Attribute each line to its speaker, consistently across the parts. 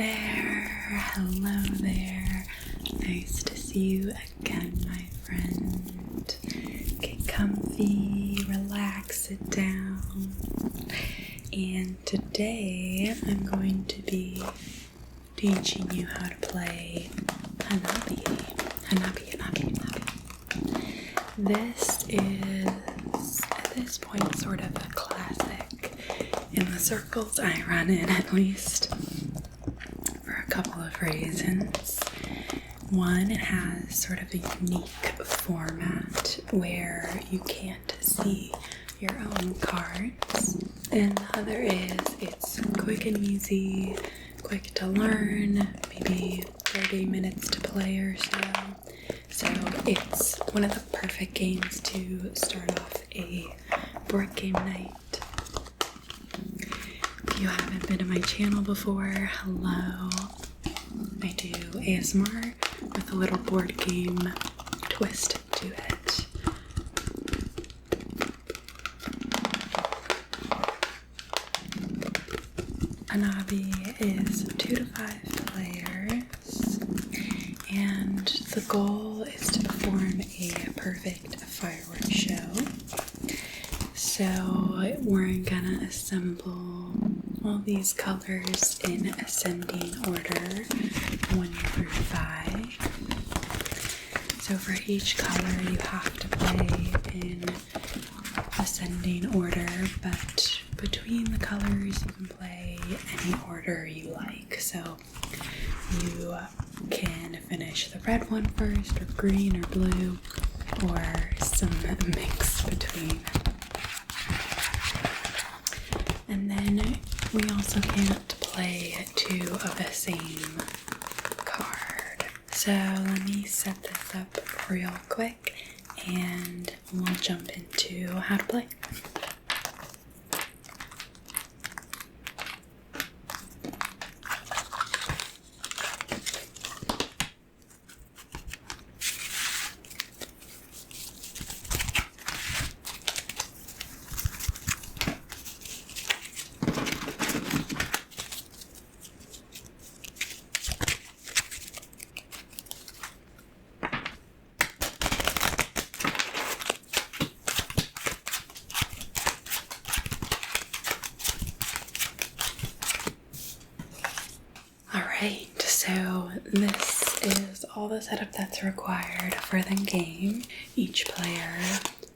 Speaker 1: Hello there. Nice to see you again, my friend. Get comfy, relax, sit down. And today I'm going to be teaching you how to play Hanabi. This is, at this point, sort of a classic in the circles I run in, at least, for a couple of reasons. One, it has sort of a unique format where you can't see your own cards. And the other is it's quick and easy, quick to learn, maybe 30 minutes to play or so. So it's one of the perfect games to start off a board game night. If you haven't been to my channel before, hello. I do ASMR with a little board game twist to it. Hanabi is 2 to 5 players, and the goal is to perform a perfect fireworks show. So we're gonna assemble all these colors in ascending order, 1 through 5. So for each color you have to play in ascending order, but between the colors you can play any order you like. So you can finish the red one first, or green, or blue, or some mix between. And then we also can't play 2 of the same card. So let me set this up real quick and we'll jump into how to play. Alright, so this is all the setup that's required for the game. Each player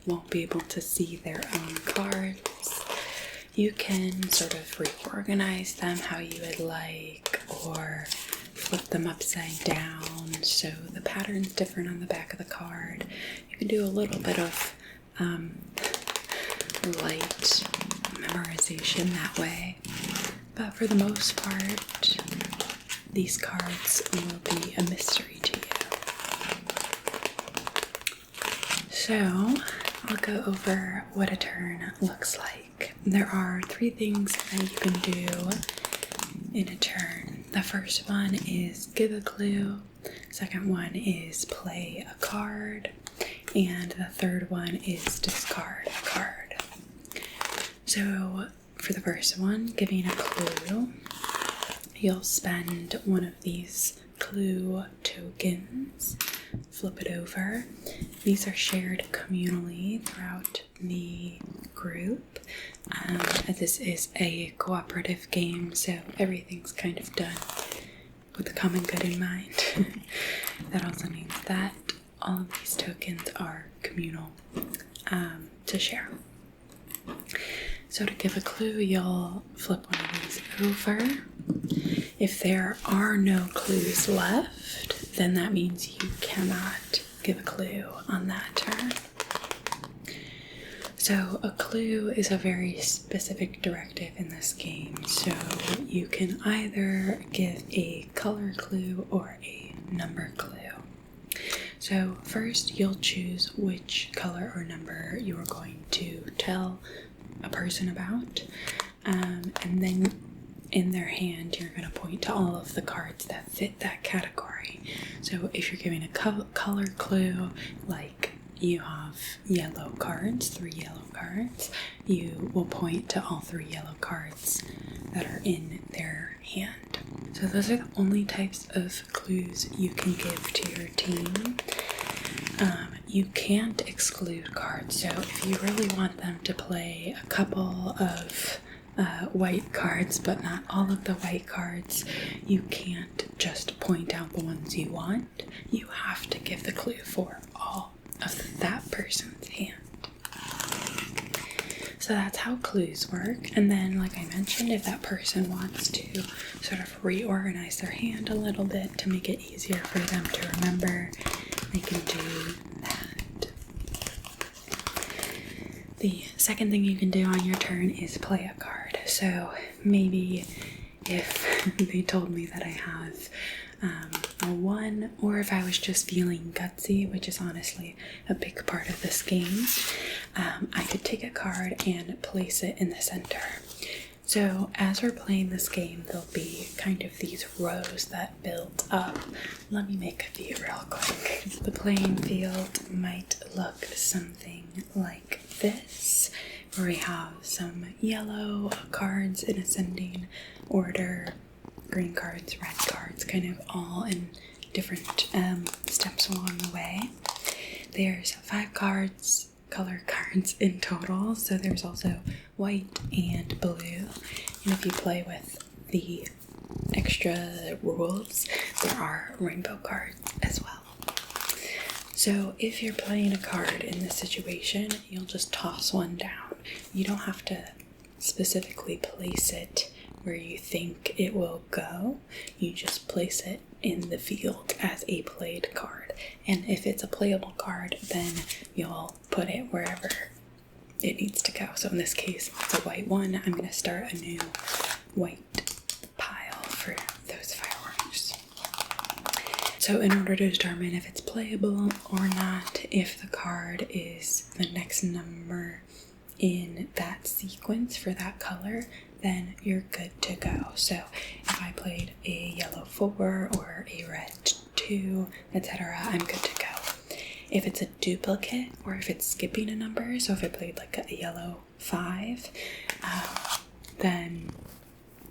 Speaker 1: won't be able to see their own cards. You can sort of reorganize them how you would like, or flip them upside down so the pattern's different on the back of the card. You can do a little bit of light memorization that way, but for the most part, these cards will be a mystery to you. So I'll go over what a turn looks like. There are 3 things that you can do in a turn. The first one is give a clue. Second one is play a card. And the third one is discard a card. So for the first one, giving a clue, you'll spend one of these clue tokens, flip it over. These are shared communally throughout the group. This is a cooperative game, so everything's kind of done with the common good in mind. That also means that all of these tokens are communal to share. So to give a clue, you'll flip one of these over. If there are no clues left, then that means you cannot give a clue on that turn. So a clue is a very specific directive in this game. So you can either give a color clue or a number clue. So first you'll choose which color or number you're going to tell a person about, and then in their hand you're going to point to all of the cards that fit that category. So if you're giving a color clue, like you have yellow cards, 3 yellow cards, you will point to all 3 yellow cards that are in their hand. So those are the only types of clues you can give to your team. You can't exclude cards, so if you really want them to play a couple of white cards, but not all of the white cards, you can't just point out the ones you want. You have to give the clue for all of that person's hand. So that's how clues work. And then, like I mentioned, if that person wants to sort of reorganize their hand a little bit to make it easier for them to remember, they can do that. The second thing you can do on your turn is play a card. So maybe if they told me that I have a 1, or if I was just feeling gutsy, which is honestly a big part of this game, I could take a card and place it in the center. So as we're playing this game, there'll be kind of these rows that build up. Let me make a few real quick. The playing field might look something like this, where we have some yellow cards in ascending order, green cards, red cards, kind of all in different steps along the way. There's 5 color cards in total, so there's also white and blue. And if you play with the extra rules, there are rainbow cards as well. So if you're playing a card in this situation, you'll just toss one down. You don't have to specifically place it where you think it will go. You just place it in the field as a played card. And if it's a playable card, then you'll put it wherever it needs to go. So in this case, it's a white one. I'm going to start a new white pile for those fireworks. So in order to determine if it's playable or not, if the card is the next number in that sequence for that color, then you're good to go. So if I played a yellow 4 or a red 2, etc., I'm good to go. If it's a duplicate or if it's skipping a number, so if I played like a yellow 5, then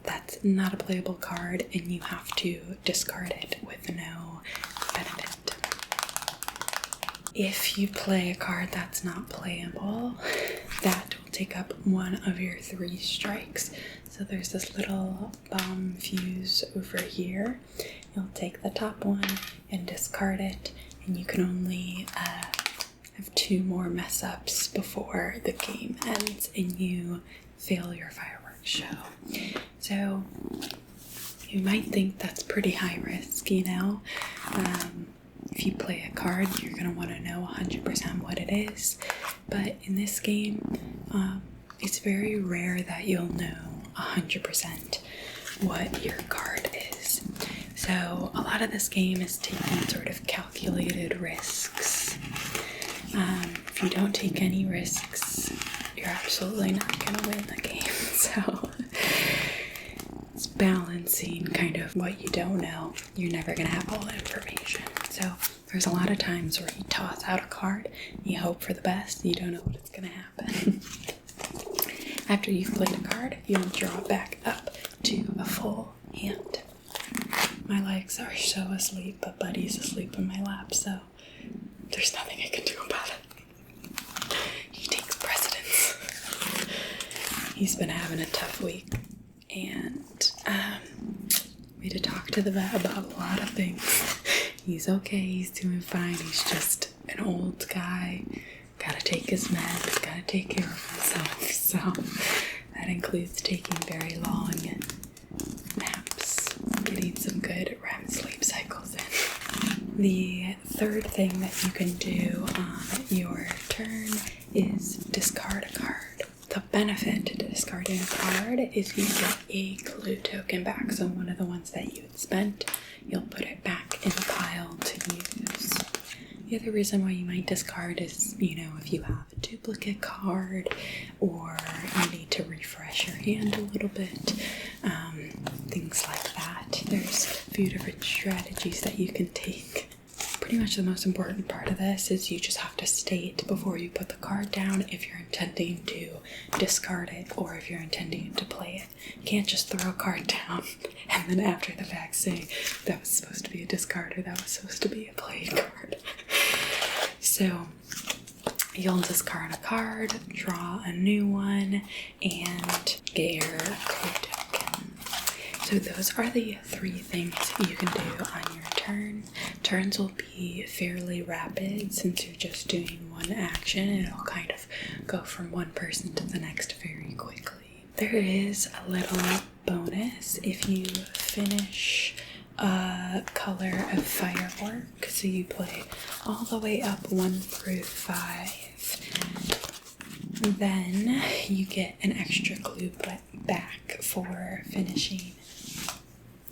Speaker 1: that's not a playable card and you have to discard it with no benefit. If you play a card that's not playable, that will take up one of your 3 strikes. So there's this little bomb fuse over here. You'll take the top one and discard it, and you can only have 2 more mess ups before the game ends and you fail your fireworks show. So you might think that's pretty high risk, you know? If you play a card, you're going to want to know 100% what it is. But in this game, it's very rare that you'll know 100% what your card is. So a lot of this game is taking sort of calculated risks. If you don't take any risks, you're absolutely not going to win the game. So it's balancing kind of what you don't know. You're never going to have all the information. So there's a lot of times where you toss out a card, you hope for the best, you don't know what it's going to happen. After you've played a card, you'll draw it back up to a full hand. My legs are so asleep, but Buddy's asleep in my lap, so there's nothing I can do about it. He takes precedence. He's been having a tough week, and we had to talk to the vet about a lot of things. He's okay, he's doing fine, he's just an old guy. Gotta take his meds, gotta take care of himself, so that includes taking very long naps, getting some good REM sleep cycles in. The third thing that you can do on your turn is discard a card. The benefit to discarding a card is you get a clue token back. So one of the ones that you had spent, you'll put it back in the pile to use. The other reason why you might discard is, you know, if you have a duplicate card or you need to refresh your hand a little bit, things like that. There's a few different strategies that you can take, pretty much the most important part of this is you just have to state before you put the card down if you're intending to discard it or if you're intending to play it. You can't just throw a card down and then after the fact say that was supposed to be a discard or that was supposed to be a played card. So you'll discard a card, draw a new one, and get your clue token. So those are the 3 things you can do on your turn. Turns will be fairly rapid since you're just doing one action. It'll kind of go from one person to the next very quickly. There is a little bonus if you finish a color of firework. So you play all the way up 1 through 5. Then you get an extra clue back for finishing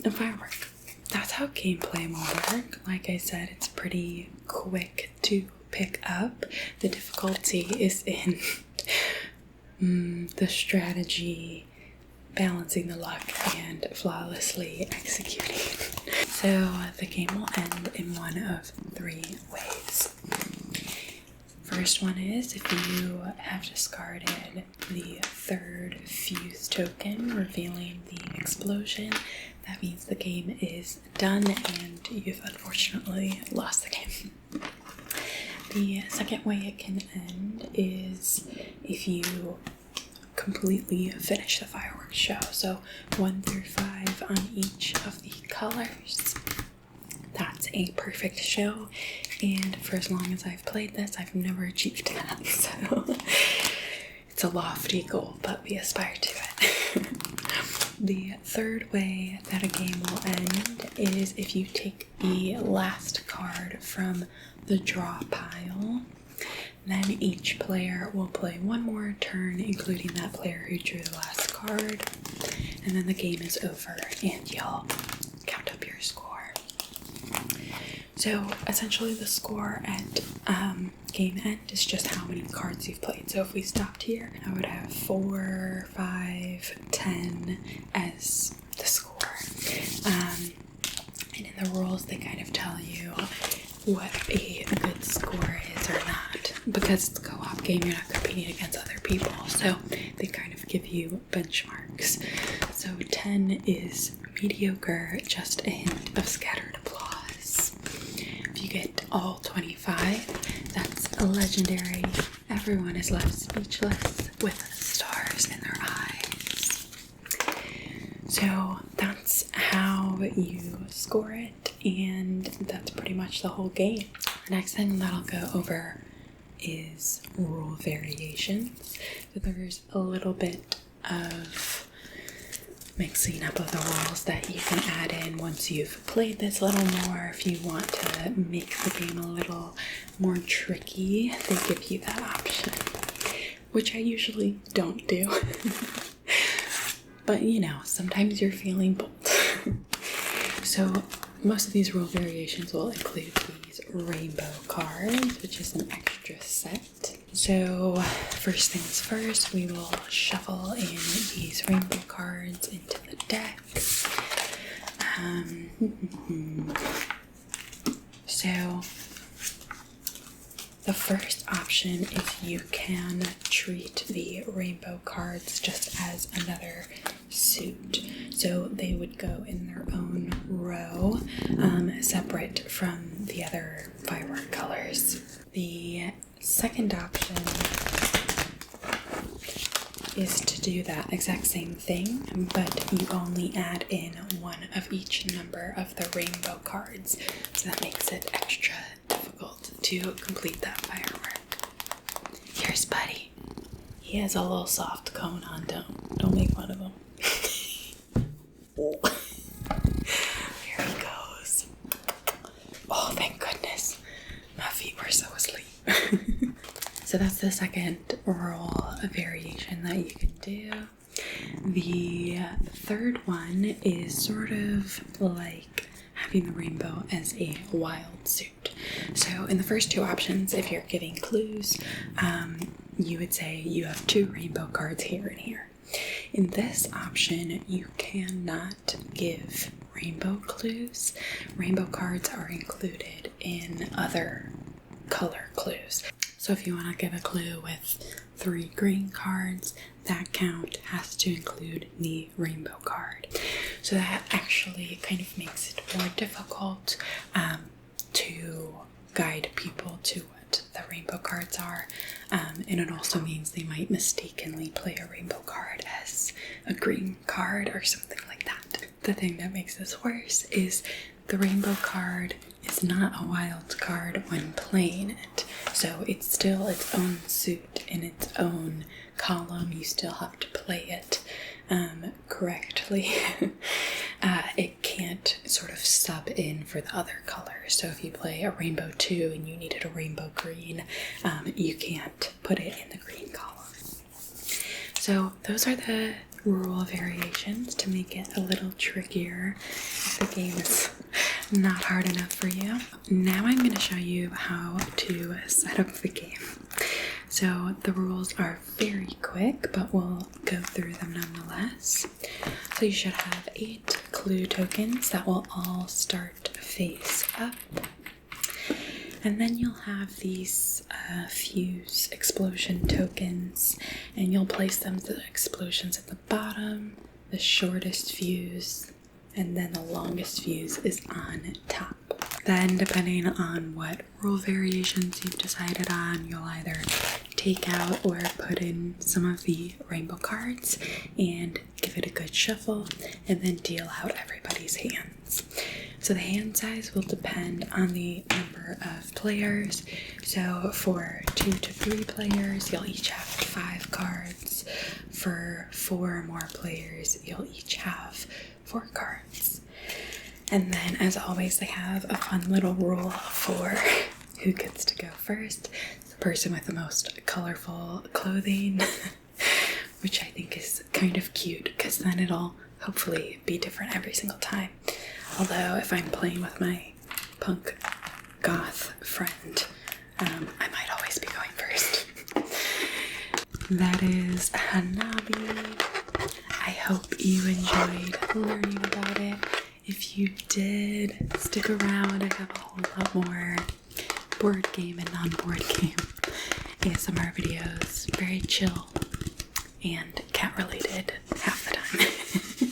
Speaker 1: a firework. That's how gameplay will work. Like I said, it's pretty quick to pick up. The difficulty is in the strategy, balancing the luck, and flawlessly executing. So the game will end in one of 3 ways. First one is if you have discarded the 3rd fuse token, revealing the explosion, that means the game is done and you've unfortunately lost the game. The second way it can end is if you completely finish the fireworks show. So 1 through 5 on each of the colors. That's a perfect show, and for as long as I've played this, I've never achieved that, so it's a lofty goal, but we aspire to it. The third way that a game will end is if you take the last card from the draw pile. Then each player will play one more turn, including that player who drew the last card, and then the game is over and you'll count up your score. So essentially the score at game end is just how many cards you've played. So if we stopped here, I would have 4, 5, 10 as the score. And in the rules, they kind of tell you what a good score is or not. Because it's a co-op game, you're not competing against other people. So they kind of give you benchmarks. So 10 is mediocre, just a hint of scattered applause. If you get all 25, that's a legendary. Everyone is left speechless with stars in their eyes. So that's how you score it, and that's pretty much the whole game. The next thing that I'll go over is rule variations. So there's a little bit of mixing up of the rules that you can add in once you've played this a little more. If you want to make the game a little more tricky, they give you that option, which I usually don't do. But you know, sometimes you're feeling bold. So most of these rule variations will include these rainbow cards, which is an extra set. So first things first, we will shuffle in these rainbow cards into the deck. So the first option is you can treat the rainbow cards just as another suit. So they would go in their own row, separate from the other firework colors. The second option is to do that exact same thing, but you only add in one of each number of the rainbow cards. So that makes it extra difficult to complete that firework. Here's Buddy. He has a little soft cone on. Don't make fun of him. Here he goes. Oh, thank goodness. My feet were so asleep. So that's the second rule variation that you can do. The third one is sort of like having the rainbow as a wild suit. So in the first two options, if you're giving clues, you would say you have 2 rainbow cards here and here. In this option, you cannot give rainbow clues. Rainbow cards are included in other color clues. So if you want to give a clue with 3 green cards, that count has to include the rainbow card. So that actually kind of makes it more difficult to guide people to what the rainbow cards are. And it also means they might mistakenly play a rainbow card as a green card or something like that. The thing that makes this worse is the rainbow card is not a wild card when playing it. So it's still its own suit in its own column. You still have to play it correctly. It can't sort of sub in for the other colors. So if you play a rainbow 2 and you needed a rainbow green, you can't put it in the green column. So those are the rule variations to make it a little trickier if the game is not hard enough for you. Now I'm going to show you how to set up the game. So the rules are very quick, but we'll go through them nonetheless. So you should have 8 clue tokens that will all start face up. And then you'll have these fuse explosion tokens, and you'll place them to the explosions at the bottom, the shortest fuse, and then the longest fuse is on top. Then, depending on what rule variations you've decided on, you'll either take out or put in some of the rainbow cards and give it a good shuffle, and then deal out everybody's hands. So the hand size will depend on the number of players. So for 2 to 3 players, you'll each have 5 cards. For 4 or more players, you'll each have 4 cards. And then, as always, they have a fun little rule for who gets to go first. The person with the most colorful clothing, which I think is kind of cute, because then it'll hopefully be different every single time. Although, if I'm playing with my punk goth friend, I might always be going first. That is Hanabi. I hope you enjoyed learning about it. If you did, stick around. I have a whole lot more board game and non-board game ASMR videos. Very chill and cat related half the time.